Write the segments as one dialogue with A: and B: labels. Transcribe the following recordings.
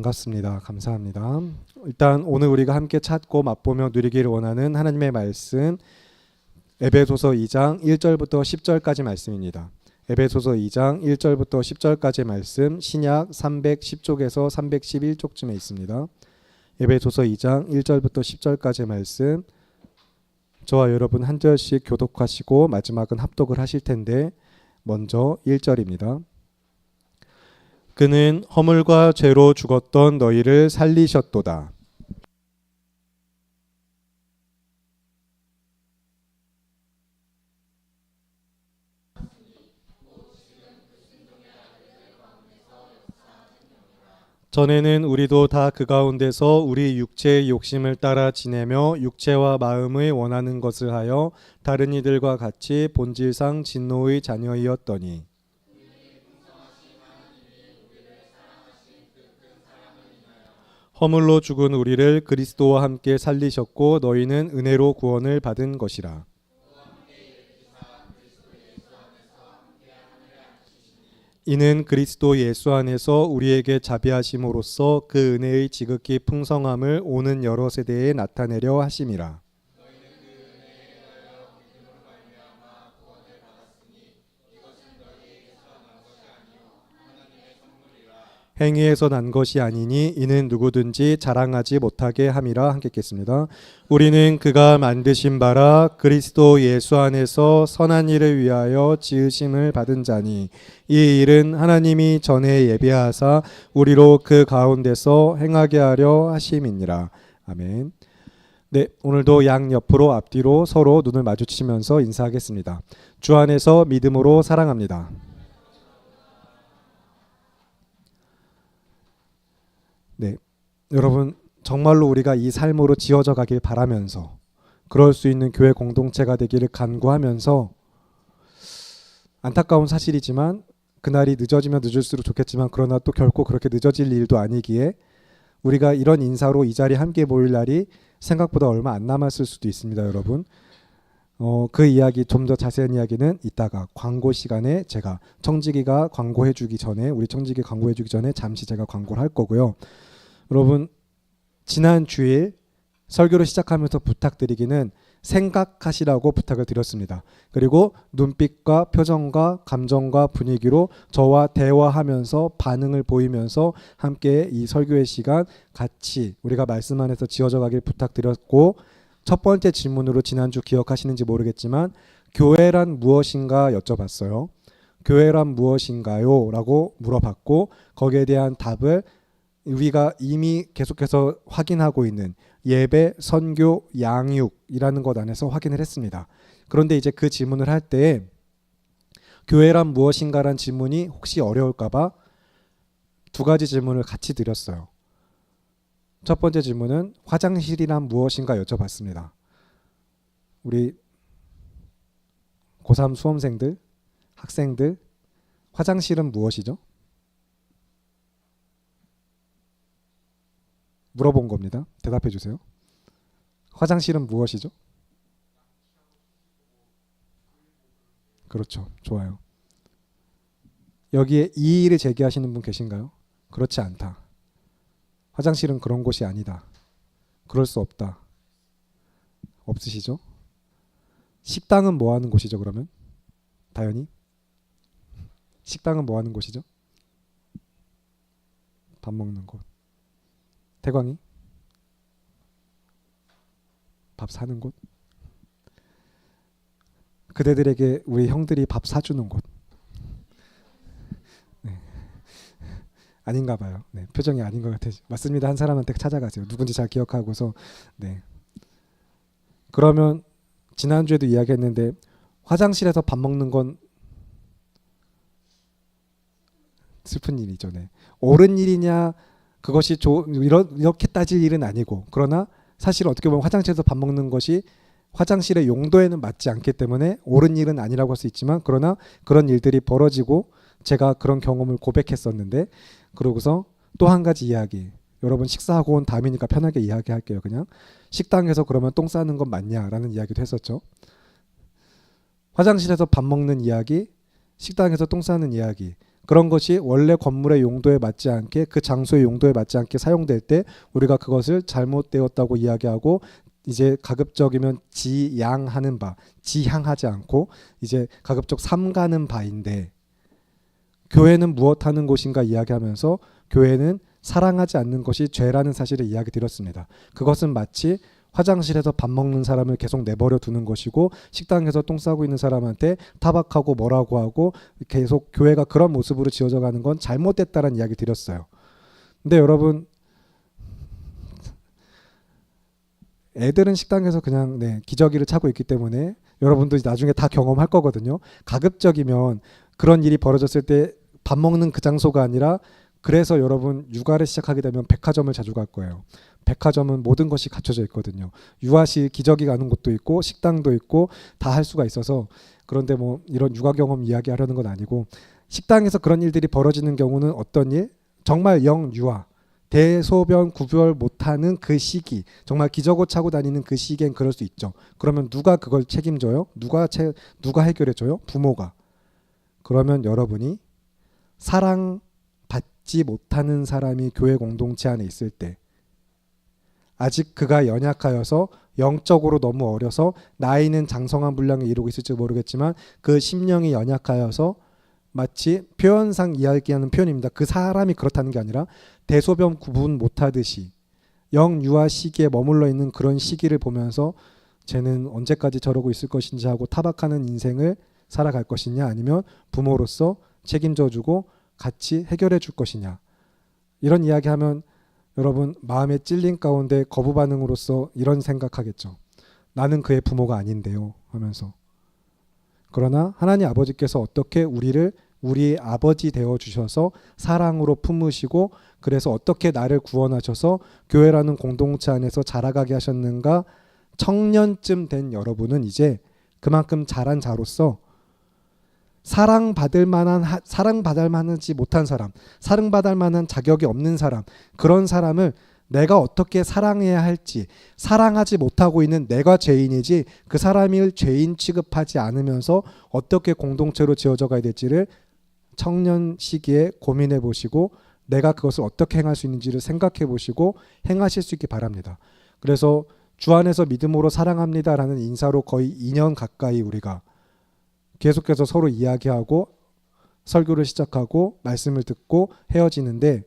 A: 반갑습니다. 감사합니다. 일단 오늘 우리가 함께 찾고 맛보며 누리기를 원하는 하나님의 말씀 에베소서 2장 1절부터 10절까지 말씀입니다. 에베소서 2장 1절부터 10절까지 말씀 신약 310쪽에서 311쪽쯤에 있습니다. 에베소서 2장 1절부터 10절까지 말씀 저와 여러분 한 절씩 교독하시고 마지막은 합독을 하실 텐데 먼저 1절입니다. 그는 허물과 죄로 죽었던 너희를 살리셨도다. 전에는 우리도 다 그 가운데서 우리 육체의 욕심을 따라 지내며 육체와 마음의 원하는 것을 하여 다른 이들과 같이 본질상 진노의 자녀이었더니 허물로 죽은 우리를 그리스도와 함께 살리셨고 너희는 은혜로 구원을 받은 것이라. 이는 그리스도 예수 안에서 우리에게 자비하심으로써 그 은혜의 지극히 풍성함을 오는 여러 세대에 나타내려 하심이라. 행위에서 난 것이 아니니 이는 누구든지 자랑하지 못하게 함이라. 함께 읽겠습니다. 우리는 그가 만드신 바라 그리스도 예수 안에서 선한 일을 위하여 지으심을 받은 자니 이 일은 하나님이 전에 예비하사 우리로 그 가운데서 행하게 하려 하심이니라. 아멘. 네, 오늘도 양옆으로 앞뒤로 서로 눈을 마주치면서 인사하겠습니다. 주 안에서 믿음으로 사랑합니다. 네, 여러분 정말로 우리가 이 삶으로 지어져 가길 바라면서 그럴 수 있는 교회 공동체가 되기를 간구하면서 안타까운 사실이지만 그날이 늦어지면 늦을수록 좋겠지만 그러나 또 결코 그렇게 늦어질 일도 아니기에 우리가 이런 인사로 이 자리에 함께 모일 날이 생각보다 얼마 안 남았을 수도 있습니다. 여러분 그 이야기 좀 더 자세한 이야기는 이따가 광고 시간에 제가 청지기가 광고해주기 전에 우리 청지기 광고해주기 전에 잠시 제가 광고를 할 거고요. 여러분 지난 주일 설교를 시작하면서 부탁드리기는 생각하시라고 부탁을 드렸습니다. 그리고 눈빛과 표정과 감정과 분위기로 저와 대화하면서 반응을 보이면서 함께 이 설교의 시간 같이 우리가 말씀 안에서 지어져 가길 부탁드렸고 첫 번째 질문으로 지난주 기억하시는지 모르겠지만 교회란 무엇인가 여쭤봤어요. 교회란 무엇인가요? 라고 물어봤고 거기에 대한 답을 우리가 이미 계속해서 확인하고 있는 예배, 선교, 양육이라는 것 안에서 확인을 했습니다. 그런데 이제 그 질문을 할 때 교회란 무엇인가란 질문이 혹시 어려울까 봐 두 가지 질문을 같이 드렸어요. 첫 번째 질문은 화장실이란 무엇인가 여쭤봤습니다. 우리 고3 수험생들, 학생들, 화장실은 무엇이죠? 물어본 겁니다. 대답해 주세요. 화장실은 무엇이죠? 그렇죠. 좋아요. 여기에 이의를 제기하시는 분 계신가요? 그렇지 않다. 화장실은 그런 곳이 아니다. 그럴 수 없다. 없으시죠? 식당은 뭐 하는 곳이죠, 그러면? 다현이? 식당은 뭐 하는 곳이죠? 밥 먹는 곳. 태광이? 밥 사는 곳? 그대들에게 우리 형들이 밥 사주는 곳. 네. 아닌가 봐요. 네, 표정이 아닌 것 같아요. 맞습니다. 한 사람한테 찾아가세요. 누군지 잘 기억하고서. 네. 그러면 지난주에도 이야기했는데 화장실에서 밥 먹는 건 슬픈 일이죠. 네. 옳은 일이냐 그것이 이렇게 따질 일은 아니고 그러나 사실 어떻게 보면 화장실에서 밥 먹는 것이 화장실의 용도에는 맞지 않기 때문에 옳은 일은 아니라고 할 수 있지만 그러나 그런 일들이 벌어지고 제가 그런 경험을 고백했었는데 그러고서 또 한 가지 이야기 여러분 식사하고 온 다음이니까 편하게 이야기할게요. 그냥 식당에서 그러면 똥 싸는 건 맞냐라는 이야기도 했었죠. 화장실에서 밥 먹는 이야기 식당에서 똥 싸는 이야기 그런 것이 원래 건물의 용도에 맞지 않게 그 장소의 용도에 맞지 않게 사용될 때 우리가 그것을 잘못되었다고 이야기하고 이제 가급적이면 지양하는 바, 지향하지 않고 이제 가급적 삼가는 바인데 교회는 무엇하는 곳인가 이야기하면서 교회는 사랑하지 않는 것이 죄라는 사실을 이야기 드렸습니다. 그것은 마치 화장실에서 밥 먹는 사람을 계속 내버려 두는 것이고 식당에서 똥 싸고 있는 사람한테 타박하고 뭐라고 하고 계속 교회가 그런 모습으로 지어져 가는 건 잘못됐다는 이야기 드렸어요. 근데 여러분 애들은 식당에서 그냥 기저귀를 차고 있기 때문에 여러분도 나중에 다 경험할 거거든요. 가급적이면 그런 일이 벌어졌을 때 밥 먹는 그 장소가 아니라 그래서 여러분 육아를 시작하게 되면 백화점을 자주 갈 거예요. 백화점은 모든 것이 갖춰져 있거든요. 유아실 기저귀 가는 곳도 있고 식당도 있고 다 할 수가 있어서 그런데 뭐 이런 육아 경험 이야기하려는 건 아니고 식당에서 그런 일들이 벌어지는 경우는 어떤 일? 정말 영유아 대소변 구별 못하는 그 시기 정말 기저귀 차고 다니는 그 시기엔 그럴 수 있죠. 그러면 누가 그걸 책임져요? 누가 해결해줘요? 부모가. 그러면 여러분이 사랑받지 못하는 사람이 교회 공동체 안에 있을 때 아직 그가 연약하여서 영적으로 너무 어려서 나이는 장성한 분량에 이르고 있을지 모르겠지만 그 심령이 연약하여서 마치 표현상 이야기하는 표현입니다. 그 사람이 그렇다는 게 아니라 대소변 구분 못하듯이 영유아 시기에 머물러 있는 그런 시기를 보면서 쟤는 언제까지 저러고 있을 것인지 하고 타박하는 인생을 살아갈 것이냐 아니면 부모로서 책임져주고 같이 해결해 줄 것이냐 이런 이야기하면 여러분 마음에 찔린 가운데 거부 반응으로서 이런 생각하겠죠. 나는 그의 부모가 아닌데요 하면서. 그러나 하나님 아버지께서 어떻게 우리를 우리의 아버지 되어 주셔서 사랑으로 품으시고 그래서 어떻게 나를 구원하셔서 교회라는 공동체 안에서 자라가게 하셨는가. 청년쯤 된 여러분은 이제 그만큼 자란 자로서 사랑받을 만하지 못한 사람, 사랑받을 만한 자격이 없는 사람, 그런 사람을 내가 어떻게 사랑해야 할지, 사랑하지 못하고 있는 내가 죄인이지 그 사람을 죄인 취급하지 않으면서 어떻게 공동체로 지어져 가야 될지를 청년 시기에 고민해 보시고 내가 그것을 어떻게 행할 수 있는지를 생각해 보시고 행하실 수 있기 바랍니다. 그래서 주 안에서 믿음으로 사랑합니다라는 인사로 거의 2년 가까이 우리가 계속해서 서로 이야기하고 설교를 시작하고 말씀을 듣고 헤어지는데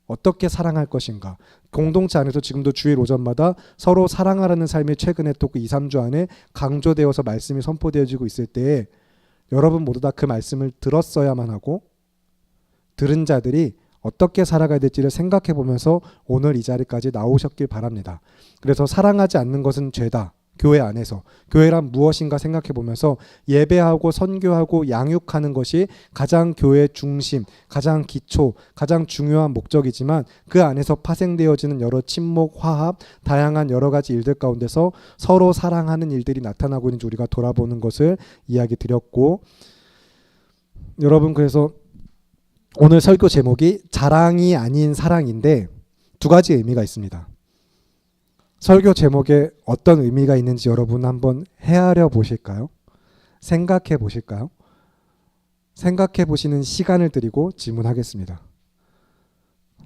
A: 어떻게 사랑할 것인가. 공동체 안에서 지금도 주일 오전마다 서로 사랑하라는 삶이 최근에 또 그 2, 3주 안에 강조되어서 말씀이 선포되어지고 있을 때에 여러분 모두 다 그 말씀을 들었어야만 하고 들은 자들이 어떻게 살아가야 될지를 생각해 보면서 오늘 이 자리까지 나오셨길 바랍니다. 그래서 사랑하지 않는 것은 죄다. 교회 안에서 교회란 무엇인가 생각해 보면서 예배하고 선교하고 양육하는 것이 가장 교회 중심, 가장 기초, 가장 중요한 목적이지만 그 안에서 파생되어지는 여러 친목, 화합, 다양한 여러 가지 일들 가운데서 서로 사랑하는 일들이 나타나고 있는지 우리가 돌아보는 것을 이야기 드렸고 여러분 그래서 오늘 설교 제목이 자랑이 아닌 사랑인데 두 가지 의미가 있습니다. 설교 제목에 어떤 의미가 있는지 여러분 한번 헤아려 보실까요? 생각해 보실까요? 생각해 보시는 시간을 드리고 질문하겠습니다.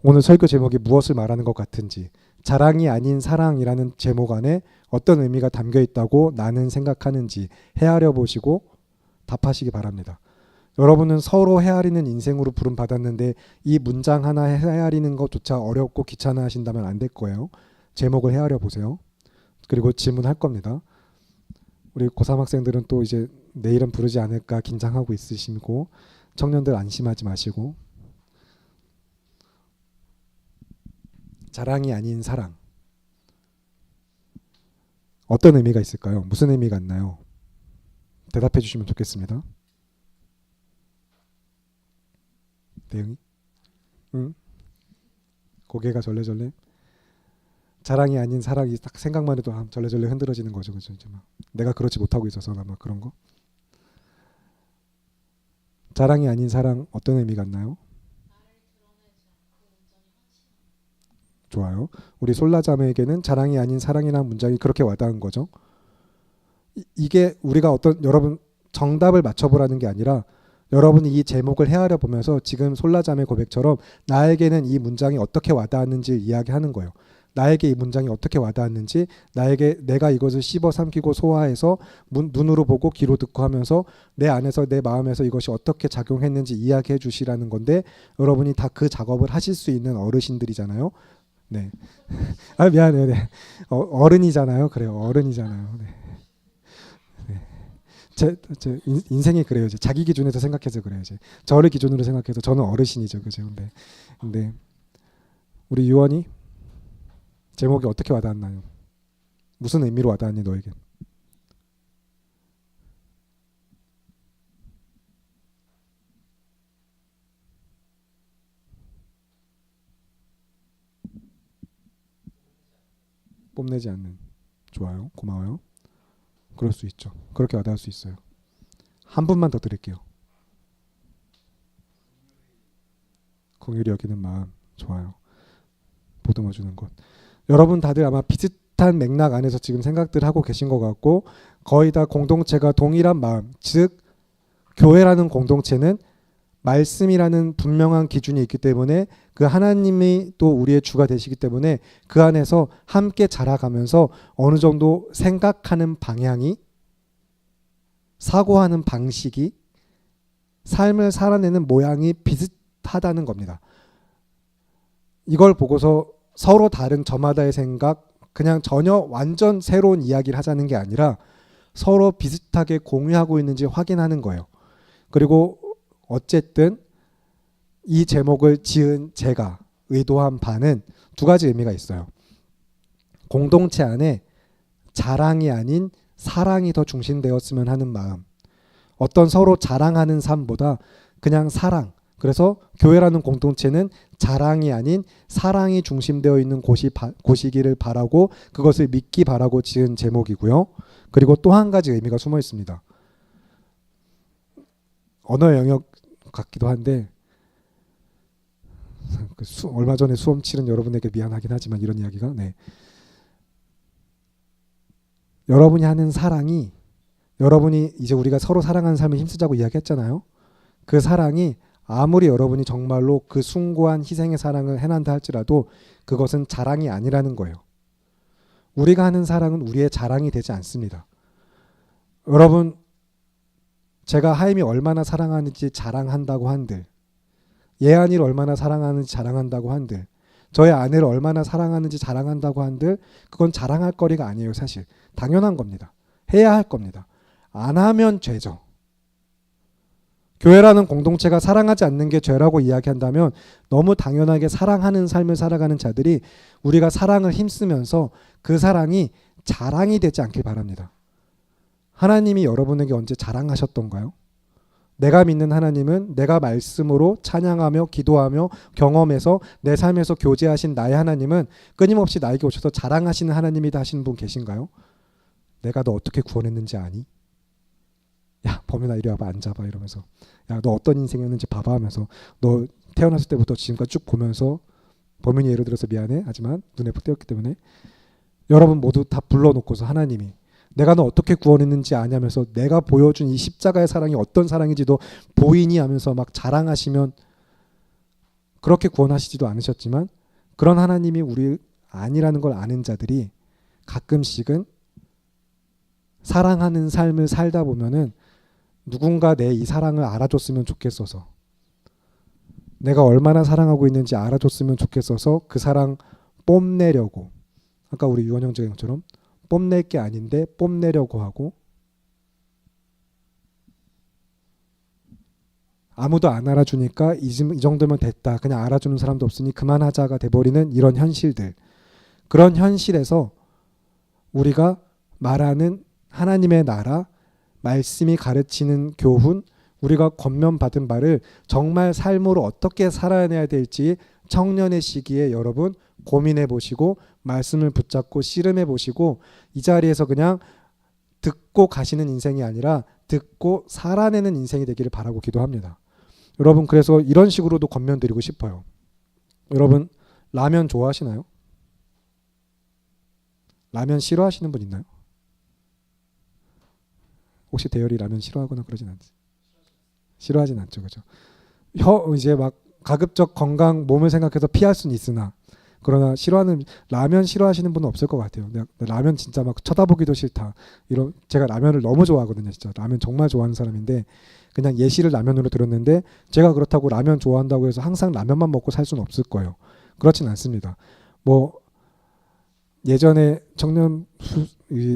A: 오늘 설교 제목이 무엇을 말하는 것 같은지 자랑이 아닌 사랑이라는 제목 안에 어떤 의미가 담겨 있다고 나는 생각하는지 헤아려 보시고 답하시기 바랍니다. 여러분은 서로 헤아리는 인생으로 부름받았는데 이 문장 하나 헤아리는 것조차 어렵고 귀찮아 하신다면 안 될 거예요. 제목을 헤아려 보세요. 그리고 질문할 겁니다. 우리 고3 학생들은 또 이제 내일은 부르지 않을까 긴장하고 있으시고 청년들 안심하지 마시고 자랑이 아닌 사랑 어떤 의미가 있을까요? 무슨 의미가 있나요? 대답해 주시면 좋겠습니다. 대응이? 응? 고개가 절레절레? 자랑이 아닌 사랑이 딱 생각만 해도 절레절레 흔들어지는 거죠. 그죠? 이제 막 내가 그렇지 못하고 있어서나 막 그런 거. 자랑이 아닌 사랑 어떤 의미가 있나요? 좋아요. 우리 솔라자매에게는 자랑이 아닌 사랑이라는 문장이 그렇게 와닿은 거죠. 이게 우리가 어떤 여러분 정답을 맞춰보라는 게 아니라 여러분이 이 제목을 헤아려 보면서 지금 솔라잠의 고백처럼 나에게는 이 문장이 어떻게 와닿았는지 이야기하는 거예요. 나에게 이 문장이 어떻게 와닿았는지, 나에게 내가 이것을 씹어 삼키고 소화해서 눈으로 보고 귀로 듣고 하면서 내 안에서 내 마음에서 이것이 어떻게 작용했는지 이야기해 주시라는 건데, 여러분이 다 그 작업을 하실 수 있는 어르신들이잖아요. 네. 아 미안해요. 네. 어른이잖아요. 그래요. 어른이잖아요. 네. 네. 제 인생이 그래요. 이제 자기 기준에서 생각해서 그래요. 이제 저를 기준으로 생각해서 저는 어르신이죠. 그죠? 근데 우리 유언이 제목이 어떻게 와닿았나요? 무슨 의미로 와닿았니 너에게? 뽐내지 않는. 좋아요. 고마워요. 그럴 수 있죠. 그렇게 와닿을 수 있어요. 한 분만 더 드릴게요. 긍휼히 여기는 마음. 좋아요. 보듬어 주는 것. 여러분 다들 아마 비슷한 맥락 안에서 지금 생각들 하고 계신 것 같고, 거의 다 공동체가 동일한 마음, 즉 교회라는 공동체는 말씀이라는 분명한 기준이 있기 때문에 그 하나님이 또 우리의 주가 되시기 때문에 그 안에서 함께 자라가면서 어느 정도 생각하는 방향이, 사고하는 방식이, 삶을 살아내는 모양이 비슷하다는 겁니다. 이걸 보고서 서로 다른 저마다의 생각, 그냥 전혀 완전 새로운 이야기를 하자는 게 아니라 서로 비슷하게 공유하고 있는지 확인하는 거예요. 그리고 어쨌든 이 제목을 지은 제가 의도한 바는 두 가지 의미가 있어요. 공동체 안에 자랑이 아닌 사랑이 더 중심되었으면 하는 마음. 어떤 서로 자랑하는 삶보다 그냥 사랑. 그래서 교회라는 공동체는 자랑이 아닌 사랑이 중심되어 있는 곳이기를 바라고, 그것을 믿기 바라고 지은 제목이고요. 그리고 또 한 가지 의미가 숨어 있습니다. 언어 영역 같기도 한데, 얼마 전에 수험 치른 여러분에게 미안하긴 하지만 이런 이야기가, 네. 여러분이 하는 사랑이, 여러분이 이제 우리가 서로 사랑하는 삶을 힘쓰자고 이야기했잖아요. 그 사랑이 아무리 여러분이 정말로 그 숭고한 희생의 사랑을 해난다 할지라도 그것은 자랑이 아니라는 거예요. 우리가 하는 사랑은 우리의 자랑이 되지 않습니다. 여러분, 제가 하임이 얼마나 사랑하는지 자랑한다고 한들, 예한이를 얼마나 사랑하는지 자랑한다고 한들, 저의 아내를 얼마나 사랑하는지 자랑한다고 한들, 그건 자랑할 거리가 아니에요. 사실 당연한 겁니다. 해야 할 겁니다. 안 하면 죄죠. 교회라는 공동체가 사랑하지 않는 게 죄라고 이야기한다면 너무 당연하게 사랑하는 삶을 살아가는 자들이 우리가 사랑을 힘쓰면서 그 사랑이 자랑이 되지 않길 바랍니다. 하나님이 여러분에게 언제 자랑하셨던가요? 내가 믿는 하나님은 내가 말씀으로 찬양하며 기도하며 경험해서 내 삶에서 교제하신 나의 하나님은 끊임없이 나에게 오셔서 자랑하시는 하나님이다 하시는 분 계신가요? 내가 너 어떻게 구원했는지 아니? 야 범인아 이리 와봐, 앉아봐 이러면서, 야 너 어떤 인생이었는지 봐봐 하면서, 너 태어났을 때부터 지금까지 쭉 보면서, 범인이 예를 들어서 미안해 하지만 눈에 띄었기 때문에 여러분 모두 다 불러놓고서 하나님이 내가 너 어떻게 구원했는지 아냐면서 내가 보여준 이 십자가의 사랑이 어떤 사랑인지도 보이니 하면서 막 자랑하시면, 그렇게 구원하시지도 않으셨지만 그런 하나님이 우리 아니라는 걸 아는 자들이 가끔씩은 사랑하는 삶을 살다 보면은 누군가 내 이 사랑을 알아줬으면 좋겠어서, 내가 얼마나 사랑하고 있는지 알아줬으면 좋겠어서 그 사랑 뽐내려고, 아까 우리 유원 형제처럼 뽐낼 게 아닌데 뽐내려고 하고, 아무도 안 알아주니까 이 정도면 됐다, 그냥 알아주는 사람도 없으니 그만하자가 돼버리는 이런 현실들, 그런 현실에서 우리가 말하는 하나님의 나라, 말씀이 가르치는 교훈, 우리가 권면받은 바를 정말 삶으로 어떻게 살아내야 될지 청년의 시기에 여러분 고민해 보시고 말씀을 붙잡고 씨름해 보시고, 이 자리에서 그냥 듣고 가시는 인생이 아니라 듣고 살아내는 인생이 되기를 바라고 기도합니다. 여러분, 그래서 이런 식으로도 권면드리고 싶어요. 여러분 라면 좋아하시나요? 라면 싫어하시는 분 있나요? 혹시 대열이 라면 싫어하거나 그러진 않으세요? 싫어하진 않죠, 그죠? 이제 막 가급적 건강 몸을 생각해서 피할 수는 있으나 그러나 싫어하는 라면 싫어하시는 분은 없을 것 같아요. 내가 라면 진짜 막 쳐다보기도 싫다. 이런 제가 라면을 너무 좋아하거든요, 진짜 라면 정말 좋아하는 사람인데 그냥 예시를 라면으로 들었는데 제가 그렇다고 라면 좋아한다고 해서 항상 라면만 먹고 살 수는 없을 거예요. 그렇진 않습니다. 뭐 예전에 청년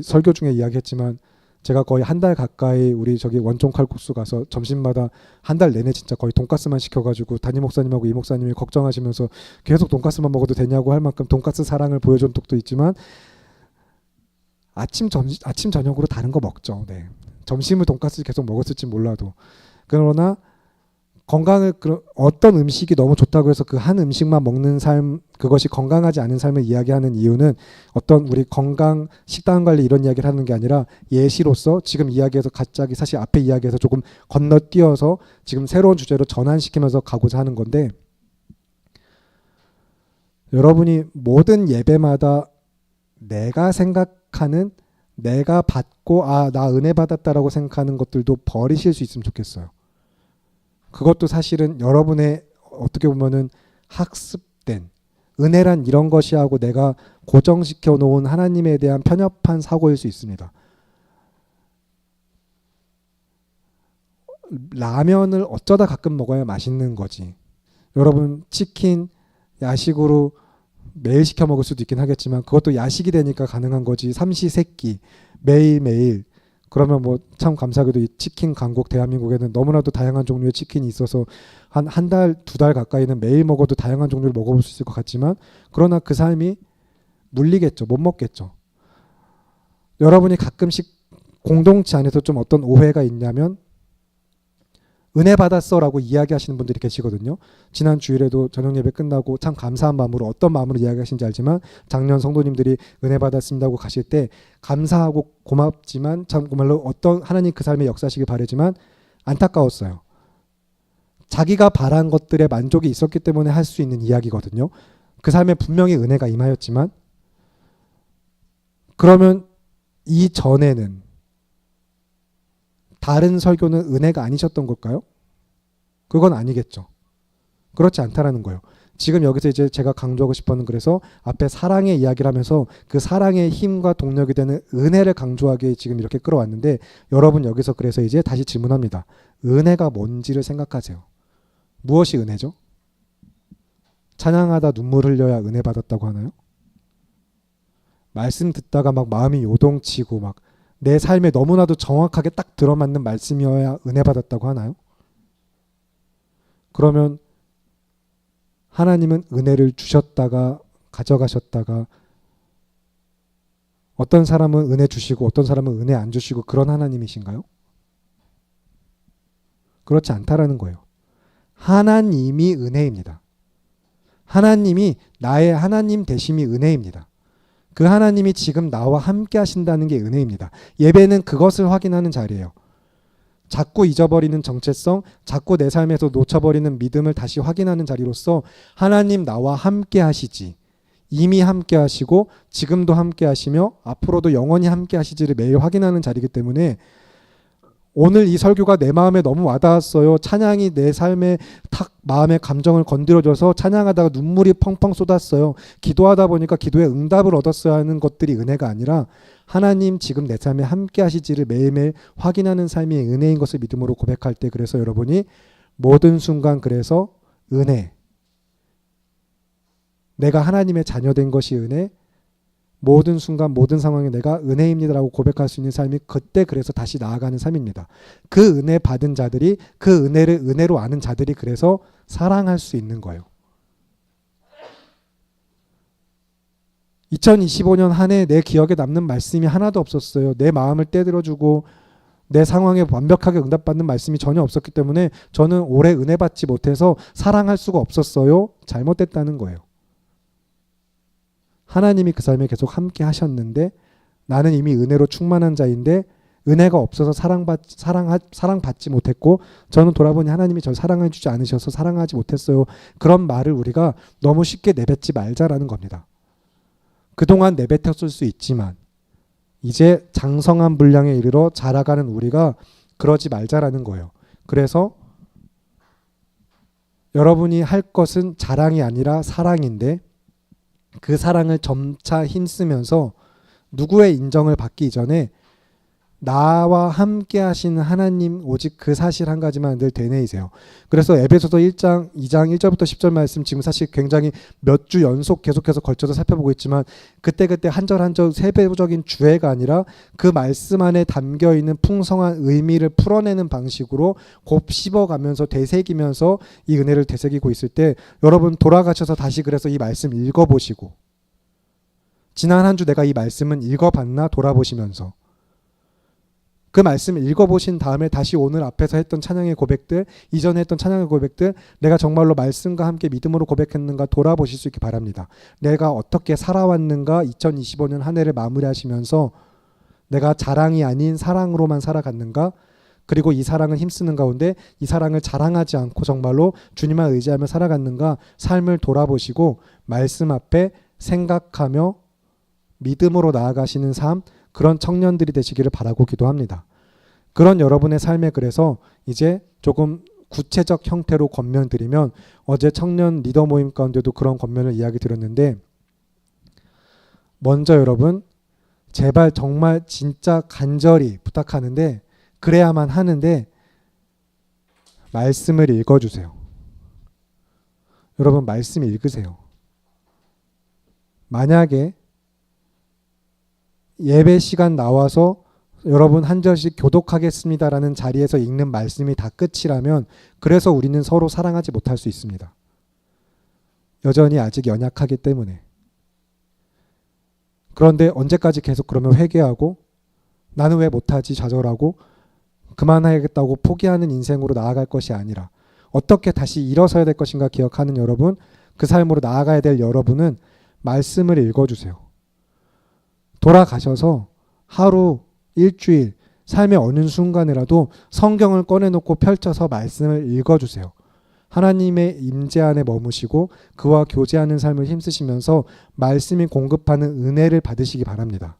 A: 설교 중에 이야기했지만 제가 거의 한 달 가까이 우리 저기 원종 칼국수 가서 점심마다 한 달 내내 진짜 거의 돈가스만 시켜가지고 담임 목사님하고 이 목사님이 걱정하시면서 계속 돈가스만 먹어도 되냐고 할 만큼 돈가스 사랑을 보여준 적도 있지만 아침 저녁으로 다른 거 먹죠. 네. 점심을 돈가스 계속 먹었을지 몰라도 그러나 건강을 어떤 음식이 너무 좋다고 해서 그 한 음식만 먹는 삶 그것이 건강하지 않은 삶을 이야기하는 이유는 어떤 우리 건강 식단 관리 이런 이야기를 하는 게 아니라 예시로서 지금 이야기에서 갑자기 사실 앞에 이야기에서 조금 건너뛰어서 지금 새로운 주제로 전환시키면서 가고자 하는 건데 여러분이 모든 예배마다 내가 생각하는 내가 받고 나 은혜 받았다라고 생각하는 것들도 버리실 수 있으면 좋겠어요. 그것도 사실은 여러분의 어떻게 보면은 학습된 은혜란 이런 것이 하고 내가 고정시켜 놓은 하나님에 대한 편협한 사고일 수 있습니다. 라면을 어쩌다 가끔 먹어야 맛있는 거지. 여러분 치킨 야식으로 매일 시켜 먹을 수도 있긴 하겠지만 그것도 야식이 되니까 가능한 거지. 삼시세끼 매일매일 그러면 뭐 참 감사하게도 이 치킨 강국 대한민국에는 너무나도 다양한 종류의 치킨이 있어서 한 달, 두 달 가까이는 매일 먹어도 다양한 종류를 먹어볼 수 있을 것 같지만 그러나 그 삶이 물리겠죠. 못 먹겠죠. 여러분이 가끔씩 공동체 안에서 좀 어떤 오해가 있냐면 은혜 받았어라고 이야기하시는 분들이 계시거든요. 지난 주일에도 저녁 예배 끝나고 참 감사한 마음으로 어떤 마음으로 이야기하신지 알지만 작년 성도님들이 은혜 받았습니다고 가실 때 감사하고 고맙지만 참 정말로 어떤 하나님 그 삶에 역사하시길 바라지만 안타까웠어요. 자기가 바란 것들에 만족이 있었기 때문에 할 수 있는 이야기거든요. 그 삶에 분명히 은혜가 임하였지만 그러면 이전에는 다른 설교는 은혜가 아니셨던 걸까요? 그건 아니겠죠. 그렇지 않다라는 거예요. 지금 여기서 이제 제가 강조하고 싶었는 그래서 앞에 사랑의 이야기를 하면서 그 사랑의 힘과 동력이 되는 은혜를 강조하기 지금 이렇게 끌어왔는데 여러분 여기서 그래서 이제 다시 질문합니다. 은혜가 뭔지를 생각하세요. 무엇이 은혜죠? 찬양하다 눈물 흘려야 은혜 받았다고 하나요? 말씀 듣다가 막 마음이 요동치고 막 내 삶에 너무나도 정확하게 딱 들어맞는 말씀이어야 은혜 받았다고 하나요? 그러면 하나님은 은혜를 주셨다가 가져가셨다가 어떤 사람은 은혜 주시고 어떤 사람은 은혜 안 주시고 그런 하나님이신가요? 그렇지 않다라는 거예요. 하나님이 은혜입니다. 하나님이 나의 하나님 되심이 은혜입니다. 그 하나님이 지금 나와 함께 하신다는 게 은혜입니다. 예배는 그것을 확인하는 자리예요. 자꾸 잊어버리는 정체성, 자꾸 내 삶에서 놓쳐버리는 믿음을 다시 확인하는 자리로서 하나님 나와 함께 하시지. 이미 함께 하시고 지금도 함께 하시며 앞으로도 영원히 함께 하시지를 매일 확인하는 자리이기 때문에 오늘 이 설교가 내 마음에 너무 와닿았어요. 찬양이 내 삶에 탁 마음의 감정을 건드려줘서 찬양하다가 눈물이 펑펑 쏟았어요. 기도하다 보니까 기도에 응답을 얻었어야 하는 것들이 은혜가 아니라 하나님 지금 내 삶에 함께 하시지를 매일매일 확인하는 삶이 은혜인 것을 믿음으로 고백할 때 그래서 여러분이 모든 순간 그래서 은혜 내가 하나님의 자녀된 것이 은혜 모든 순간 모든 상황에 내가 은혜입니다라고 고백할 수 있는 삶이 그때 그래서 다시 나아가는 삶입니다. 그 은혜 받은 자들이 그 은혜를 은혜로 아는 자들이 그래서 사랑할 수 있는 거예요. 2025년 한 해 내 기억에 남는 말씀이 하나도 없었어요. 내 마음을 떼들어주고 내 상황에 완벽하게 응답받는 말씀이 전혀 없었기 때문에 저는 올해 은혜 받지 못해서 사랑할 수가 없었어요. 잘못됐다는 거예요. 하나님이 그 삶에 계속 함께 하셨는데 나는 이미 은혜로 충만한 자인데 은혜가 없어서 사랑받지 못했고 저는 돌아보니 하나님이 저를 사랑해 주지 않으셔서 사랑하지 못했어요. 그런 말을 우리가 너무 쉽게 내뱉지 말자라는 겁니다. 그동안 내뱉었을 수 있지만 이제 장성한 분량에 이르러 자라가는 우리가 그러지 말자라는 거예요. 그래서 여러분이 할 것은 자랑이 아니라 사랑인데 그 사랑을 점차 힘쓰면서 누구의 인정을 받기 이전에 나와 함께 하시는 하나님 오직 그 사실 한 가지만 늘 되뇌이세요. 그래서 에베소서 1장 2장 1절부터 10절 말씀 지금 사실 굉장히 몇 주 연속 계속해서 걸쳐서 살펴보고 있지만 그때그때 한 절 한 절 세부적인 주애가 아니라 그 말씀 안에 담겨있는 풍성한 의미를 풀어내는 방식으로 곱 씹어가면서 되새기면서 이 은혜를 되새기고 있을 때 여러분 돌아가셔서 다시 그래서 이 말씀 읽어보시고 지난 한 주 내가 이 말씀은 읽어봤나 돌아보시면서 그 말씀을 읽어보신 다음에 다시 오늘 앞에서 했던 찬양의 고백들, 이전에 했던 찬양의 고백들, 내가 정말로 말씀과 함께 믿음으로 고백했는가 돌아보실 수 있기 바랍니다. 내가 어떻게 살아왔는가 2025년 한 해를 마무리하시면서 내가 자랑이 아닌 사랑으로만 살아갔는가, 그리고 이 사랑을 힘쓰는 가운데 이 사랑을 자랑하지 않고 정말로 주님만 의지하며 살아갔는가 삶을 돌아보시고 말씀 앞에 생각하며 믿음으로 나아가시는 삶, 그런 청년들이 되시기를 바라고 기도합니다. 그런 여러분의 삶에 그래서 이제 조금 구체적 형태로 권면드리면 어제 청년 리더 모임 가운데도 그런 권면을 이야기 드렸는데 먼저 여러분 제발 정말 진짜 간절히 부탁하는데 그래야만 하는데 말씀을 읽어주세요. 여러분 말씀 읽으세요. 만약에 예배 시간 나와서 여러분 한 절씩 교독하겠습니다라는 자리에서 읽는 말씀이 다 끝이라면 그래서 우리는 서로 사랑하지 못할 수 있습니다. 여전히 아직 연약하기 때문에. 그런데 언제까지 계속 그러면 회개하고 나는 왜 못하지 좌절하고 그만해야겠다고 포기하는 인생으로 나아갈 것이 아니라 어떻게 다시 일어서야 될 것인가 기억하는 여러분, 그 삶으로 나아가야 될 여러분은 말씀을 읽어주세요. 돌아가셔서 하루, 일주일, 삶의 어느 순간이라도 성경을 꺼내놓고 펼쳐서 말씀을 읽어주세요. 하나님의 임재 안에 머무시고 그와 교제하는 삶을 힘쓰시면서 말씀이 공급하는 은혜를 받으시기 바랍니다.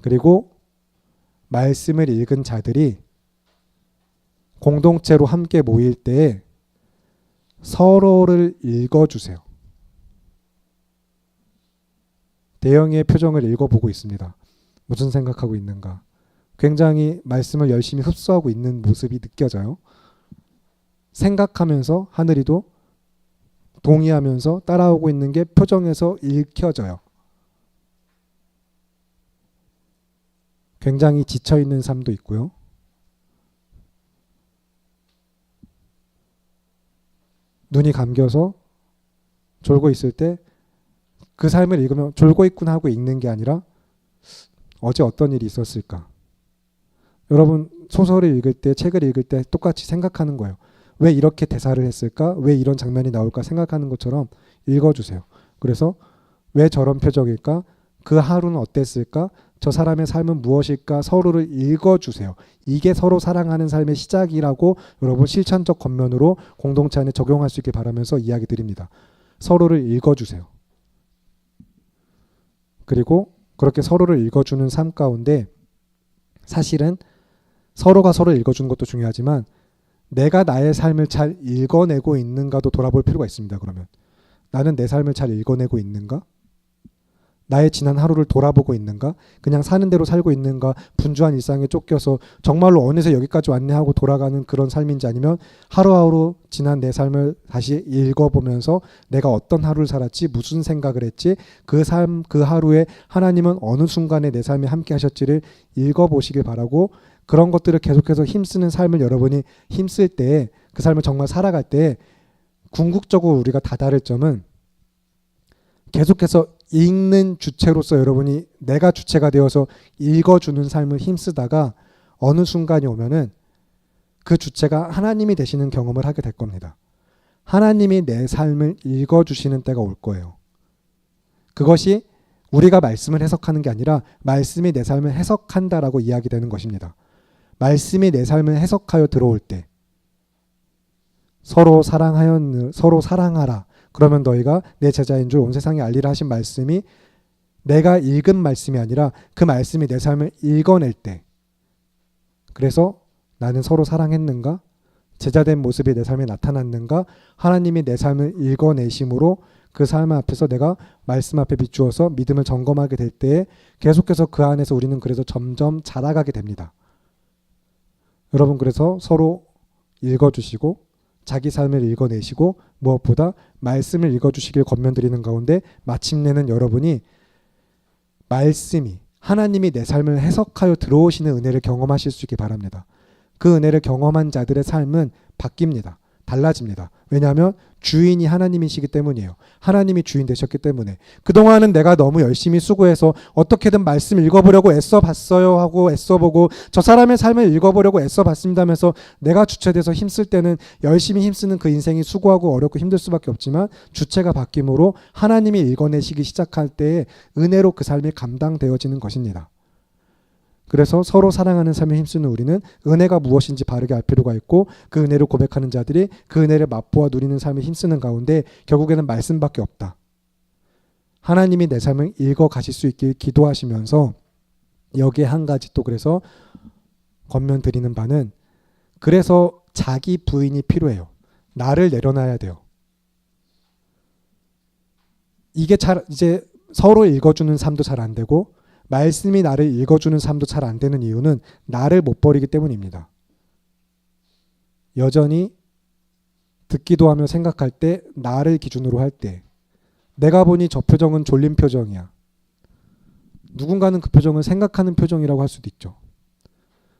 A: 그리고 말씀을 읽은 자들이 공동체로 함께 모일 때에 서로를 읽어주세요. 대영이의 표정을 읽어보고 있습니다. 무슨 생각하고 있는가? 굉장히 말씀을 열심히 흡수하고 있는 모습이 느껴져요. 생각하면서 하늘이도 동의하면서 따라오고 있는 게 표정에서 읽혀져요. 굉장히 지쳐있는 삶도 있고요. 눈이 감겨서 졸고 있을 때 그 삶을 읽으면 졸고 있구나 하고 읽는 게 아니라 어제 어떤 일이 있었을까? 여러분 소설을 읽을 때 책을 읽을 때 똑같이 생각하는 거예요. 왜 이렇게 대사를 했을까? 왜 이런 장면이 나올까? 생각하는 것처럼 읽어주세요. 그래서 왜 저런 표정일까? 그 하루는 어땠을까? 저 사람의 삶은 무엇일까? 서로를 읽어주세요. 이게 서로 사랑하는 삶의 시작이라고 여러분 실천적 권면으로 공동체 안에 적용할 수 있게 바라면서 이야기 드립니다. 서로를 읽어주세요. 그리고 그렇게 서로를 읽어주는 삶 가운데 사실은 서로가 서로를 읽어주는 것도 중요하지만 내가 나의 삶을 잘 읽어내고 있는가도 돌아볼 필요가 있습니다. 그러면 나는 내 삶을 잘 읽어내고 있는가? 나의 지난 하루를 돌아보고 있는가? 그냥 사는 대로 살고 있는가? 분주한 일상에 쫓겨서 정말로 어느새 여기까지 왔네 하고 돌아가는 그런 삶인지 아니면 하루하루 지난 내 삶을 다시 읽어보면서 내가 어떤 하루를 살았지? 무슨 생각을 했지? 그 삶, 그 하루에 하나님은 어느 순간에 내 삶에 함께 하셨지를 읽어보시길 바라고 그런 것들을 계속해서 힘쓰는 삶을 여러분이 힘쓸 때 그 삶을 정말 살아갈 때 궁극적으로 우리가 다다를 점은 계속해서 읽는 주체로서 여러분이 내가 주체가 되어서 읽어주는 삶을 힘쓰다가 어느 순간이 오면은 그 주체가 하나님이 되시는 경험을 하게 될 겁니다. 하나님이 내 삶을 읽어주시는 때가 올 거예요. 그것이 우리가 말씀을 해석하는 게 아니라 말씀이 내 삶을 해석한다라고 이야기되는 것입니다. 말씀이 내 삶을 해석하여 들어올 때 서로 사랑하라. 그러면 너희가 내 제자인 줄 온 세상에 알리라 하신 말씀이 내가 읽은 말씀이 아니라 그 말씀이 내 삶을 읽어낼 때 그래서 나는 서로 사랑했는가? 제자된 모습이 내 삶에 나타났는가? 하나님이 내 삶을 읽어내심으로 그 삶 앞에서 내가 말씀 앞에 비추어서 믿음을 점검하게 될 때에 계속해서 그 안에서 우리는 그래서 점점 자라가게 됩니다. 여러분, 그래서 서로 읽어주시고 자기 삶을 읽어내시고 무엇보다 말씀을 읽어주시길 권면드리는 가운데 마침내는 여러분이 말씀이 하나님이 내 삶을 해석하여 들어오시는 은혜를 경험하실 수 있기 바랍니다. 그 은혜를 경험한 자들의 삶은 바뀝니다. 달라집니다. 왜냐하면 주인이 하나님이시기 때문이에요. 하나님이 주인 되셨기 때문에. 그동안은 내가 너무 열심히 수고해서 어떻게든 말씀 읽어보려고 애써봤어요 하고 애써보고 저 사람의 삶을 읽어보려고 애써봤습니다 하면서 내가 주체돼서 힘쓸 때는 열심히 힘쓰는 그 인생이 수고하고 어렵고 힘들 수밖에 없지만 주체가 바뀜으로 하나님이 읽어내시기 시작할 때에 은혜로 그 삶이 감당되어지는 것입니다. 그래서 서로 사랑하는 삶에 힘쓰는 우리는 은혜가 무엇인지 바르게 알 필요가 있고 그 은혜를 고백하는 자들이 그 은혜를 맛보아 누리는 삶에 힘쓰는 가운데 결국에는 말씀밖에 없다. 하나님이 내 삶을 읽어 가실 수 있길 기도하시면서 여기에 한 가지 또 그래서 권면드리는 바는 그래서 자기 부인이 필요해요. 나를 내려놔야 돼요. 이게 이제 서로 읽어주는 삶도 잘 안 되고 말씀이 나를 읽어주는 삶도 잘 안 되는 이유는 나를 못 버리기 때문입니다. 여전히 듣기도 하며 생각할 때 나를 기준으로 할 때 내가 보니 저 표정은 졸린 표정이야. 누군가는 그 표정을 생각하는 표정이라고 할 수도 있죠.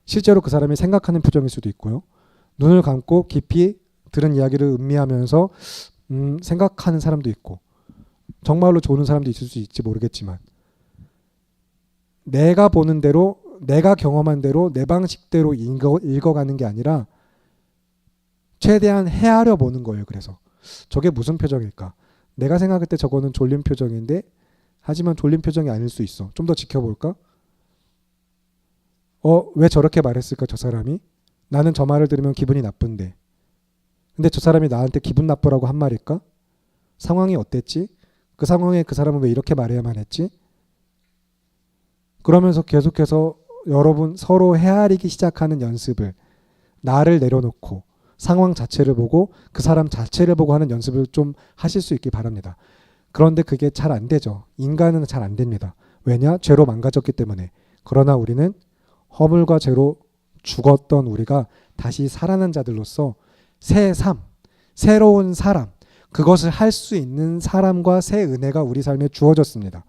A: 실제로 그 사람이 생각하는 표정일 수도 있고요. 눈을 감고 깊이 들은 이야기를 음미하면서 생각하는 사람도 있고 정말로 좋은 사람도 있을 수 있지 모르겠지만 내가 보는 대로 내가 경험한 대로 내 방식대로 읽어가는 게 아니라 최대한 헤아려 보는 거예요. 그래서 저게 무슨 표정일까? 내가 생각할 때 저거는 졸린 표정인데 하지만 졸린 표정이 아닐 수 있어. 좀 더 지켜볼까? 왜 저렇게 말했을까 저 사람이? 나는 저 말을 들으면 기분이 나쁜데 근데 저 사람이 나한테 기분 나쁘라고 한 말일까? 상황이 어땠지? 그 상황에 그 사람은 왜 이렇게 말해야만 했지? 그러면서 계속해서 여러분 서로 헤아리기 시작하는 연습을 나를 내려놓고 상황 자체를 보고 그 사람 자체를 보고 하는 연습을 좀 하실 수 있기 바랍니다. 그런데 그게 잘 안 되죠. 인간은 잘 안 됩니다. 왜냐? 죄로 망가졌기 때문에. 그러나 우리는 허물과 죄로 죽었던 우리가 다시 살아난 자들로서 새 삶, 새로운 사람, 그것을 할 수 있는 사람과 새 은혜가 우리 삶에 주어졌습니다.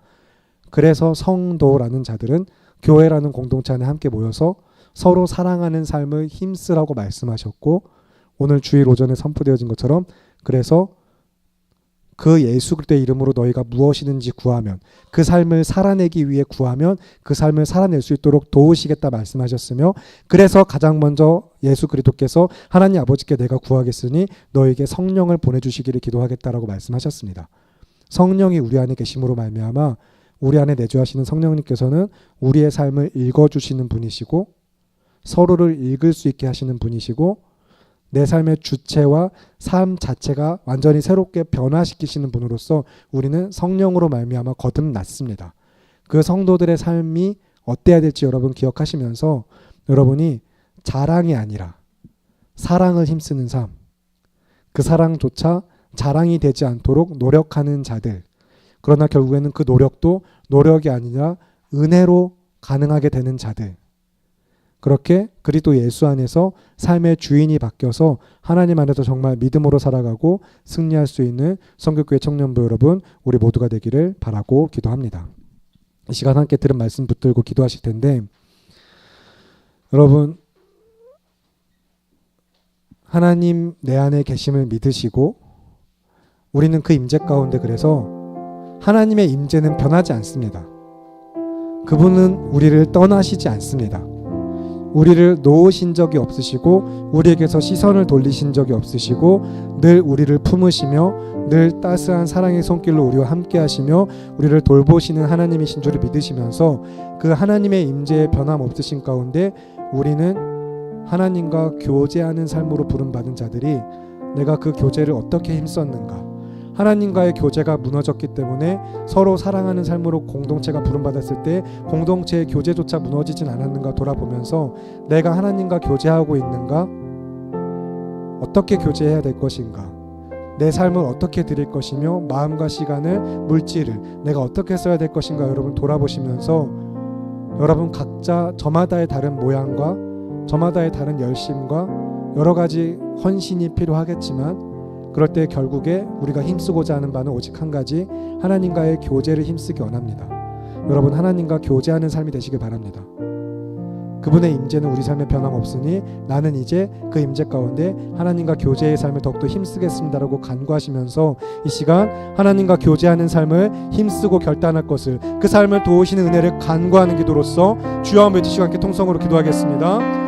A: 그래서 성도라는 자들은 교회라는 공동체 안에 함께 모여서 서로 사랑하는 삶을 힘쓰라고 말씀하셨고 오늘 주일 오전에 선포되어진 것처럼 그래서 그 예수 그리스도의 이름으로 너희가 무엇이든지 구하면 그 삶을 살아내기 위해 구하면 그 삶을 살아낼 수 있도록 도우시겠다 말씀하셨으며 그래서 가장 먼저 예수 그리스도께서 하나님 아버지께 내가 구하겠으니 너에게 성령을 보내주시기를 기도하겠다라고 말씀하셨습니다. 성령이 우리 안에 계심으로 말미암아 우리 안에 내주하시는 성령님께서는 우리의 삶을 읽어주시는 분이시고 서로를 읽을 수 있게 하시는 분이시고 내 삶의 주체와 삶 자체가 완전히 새롭게 변화시키시는 분으로서 우리는 성령으로 말미암아 거듭났습니다. 그 성도들의 삶이 어때야 될지 여러분 기억하시면서 여러분이 자랑이 아니라 사랑을 힘쓰는 삶, 그 사랑조차 자랑이 되지 않도록 노력하는 자들 그러나 결국에는 그 노력도 노력이 아니라 은혜로 가능하게 되는 자들 그렇게 그리스도 예수 안에서 삶의 주인이 바뀌어서 하나님 안에서 정말 믿음으로 살아가고 승리할 수 있는 성교교회 청년부 여러분 우리 모두가 되기를 바라고 기도합니다. 이 시간 함께 들은 말씀 붙들고 기도하실 텐데 여러분 하나님 내 안에 계심을 믿으시고 우리는 그 임재 가운데 그래서 하나님의 임재는 변하지 않습니다. 그분은 우리를 떠나시지 않습니다. 우리를 놓으신 적이 없으시고 우리에게서 시선을 돌리신 적이 없으시고 늘 우리를 품으시며 늘 따스한 사랑의 손길로 우리와 함께 하시며 우리를 돌보시는 하나님이신 줄을 믿으시면서 그 하나님의 임재에 변함없으신 가운데 우리는 하나님과 교제하는 삶으로 부름받은 자들이 내가 그 교제를 어떻게 힘썼는가 하나님과의 교제가 무너졌기 때문에 서로 사랑하는 삶으로 공동체가 부름받았을 때 공동체의 교제조차 무너지진 않았는가 돌아보면서 내가 하나님과 교제하고 있는가 어떻게 교제해야 될 것인가, 내 삶을 어떻게 드릴 것이며 마음과 시간을, 물질을 내가 어떻게 써야 될 것인가 여러분 돌아보시면서 여러분 각자 저마다의 다른 모양과 저마다의 다른 열심과 여러 가지 헌신이 필요하겠지만 그럴 때 결국에 우리가 힘쓰고자 하는 바는 오직 한 가지, 하나님과의 교제를 힘쓰기 원합니다. 여러분 하나님과 교제하는 삶이 되시길 바랍니다. 그분의 임재는 우리 삶에 변함없으니 나는 이제 그 임재 가운데 하나님과 교제의 삶을 더욱더 힘쓰겠습니다라고 간구하시면서 이 시간 하나님과 교제하는 삶을 힘쓰고 결단할 것을, 그 삶을 도우시는 은혜를 간구하는 기도로서 주여 한번 외치시고 함께 통성으로 기도하겠습니다.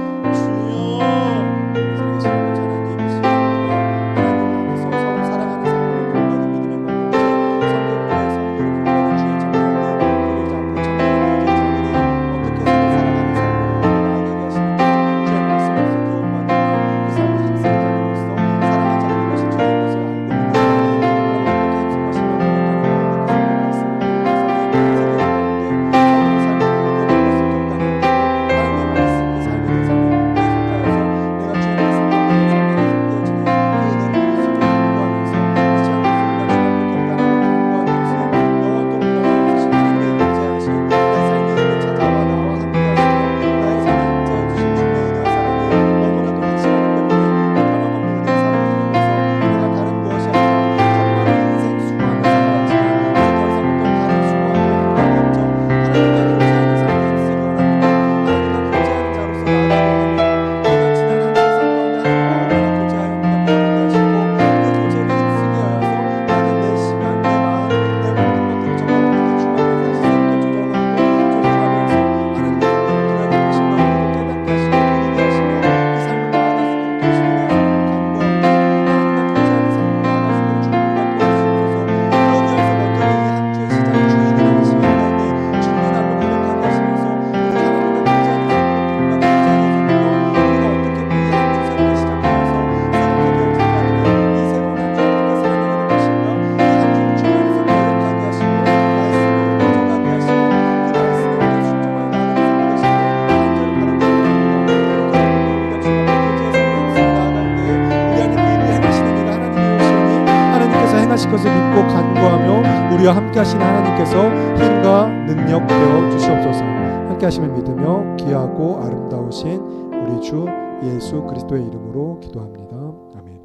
A: 하실 것을 믿고 간구하며 우리와 함께 하시는 하나님께서 힘과 능력 되어 주시옵소서. 함께 하심을 믿으며 귀하고 아름다우신 우리 주 예수 그리스도의 이름으로 기도합니다. 아멘.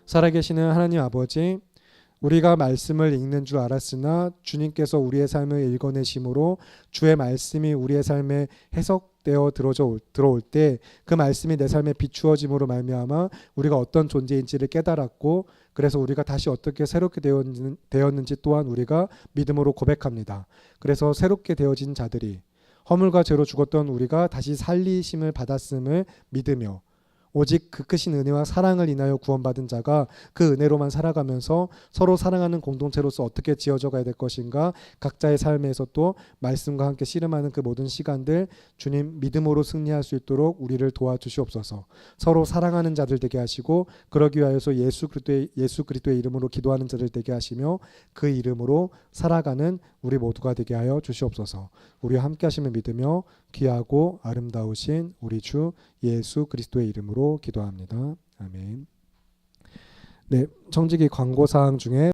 A: 살아계시는 하나님 아버지, 우리가 말씀을 읽는 줄 알았으나 주님께서 우리의 삶을 읽어내심으로 주의 말씀이 우리의 삶에 해석되어 들어올 때 그 말씀이 내 삶에 비추어짐으로 말미암아 우리가 어떤 존재인지를 깨달았고, 그래서 우리가 다시 어떻게 새롭게 되었는지 또한 우리가 믿음으로 고백합니다. 그래서 새롭게 되어진 자들이, 허물과 죄로 죽었던 우리가 다시 살리심을 받았음을 믿으며 오직 그 크신 은혜와 사랑을 인하여 구원받은 자가 그 은혜로만 살아가면서 서로 사랑하는 공동체로서 어떻게 지어져 가야 될 것인가, 각자의 삶에서 또 말씀과 함께 씨름하는 그 모든 시간들 주님 믿음으로 승리할 수 있도록 우리를 도와주시옵소서. 서로 사랑하는 자들 되게 하시고, 그러기 위하여서 예수 그리스도의 이름으로 기도하는 자들 되게 하시며 그 이름으로 살아가는 우리 모두가 되게 하여 주시옵소서. 우리와 함께 하심을 믿으며 귀하고 아름다우신 우리 주 예수 그리스도의 이름으로 기도합니다. 아멘. 네, 청지기 광고사항 중에